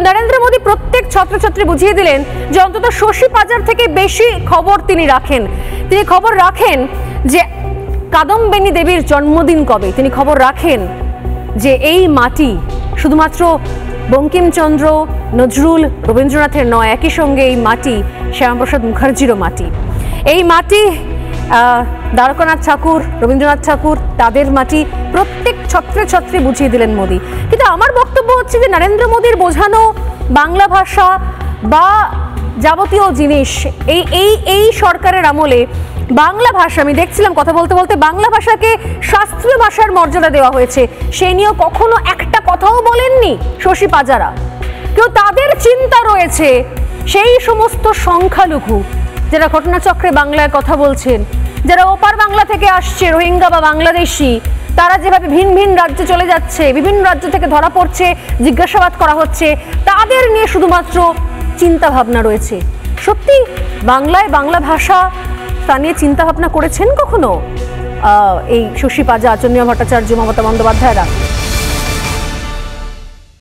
নরেন্দ্র মোদী প্রত্যেক ছাত্রছাত্রী বুঝিয়ে দিলেন যে অন্তত শশী পাজার থেকে বেশি খবর তিনি রাখেন। তিনি খবর রাখেন যে কাদম্বিনী দেবীর জন্মদিন কবে, তিনি খবর রাখেন যে এই মাটি শুধুমাত্র বঙ্কিমচন্দ্র, নজরুল, রবীন্দ্রনাথের নয়, একই সঙ্গে এই মাটি শ্যামাপ্রসাদ মুখার্জিরও মাটি। এই মাটি দ্বারকানাথ ঠাকুর, রবীন্দ্রনাথ ঠাকুর, তাদের মাটি। প্রত্যেক ছাত্রছাত্রী বুঝিয়ে দিলেন মোদী। কিন্তু আমার বক্তব্য হচ্ছে যে নরেন্দ্র মোদীর বোঝানো বাংলা ভাষা বা যাবতীয় জিনিস এই সরকারের আমলে বাংলা ভাষা, আমি দেখছিলাম কথা বলতে বলতে, বাংলা ভাষাকে শাস্ত্রীয় ভাষার মর্যাদা দেওয়া হয়েছে, সে নিয়েও কখনো একটা কথাও বলেননি শশী পাজারা। কেউ তাদের চিন্তা রয়েছে সেই সমস্ত সংখ্যালঘু যারা ঘটনাচক্রে বাংলায় কথা বলছেন, যারা ওপার বাংলা থেকে আসছে, রোহিঙ্গা বা বাংলাদেশি, তারা যেভাবে ভিন ভিন রাজ্যে চলে যাচ্ছে, বিভিন্ন রাজ্য থেকে ধরা পড়ছে, জিজ্ঞাসাবাদ করা হচ্ছে, তাদের নিয়ে শুধুমাত্র চিন্তা ভাবনা রয়েছে। সত্যি বাংলায় বাংলা ভাষা তা নিয়ে চিন্তা ভাবনা করেছেন কখনো এই শশী পাজা, চন্দ্রিমা ভট্টাচার্য, মমতা বন্দ্যোপাধ্যায়রা?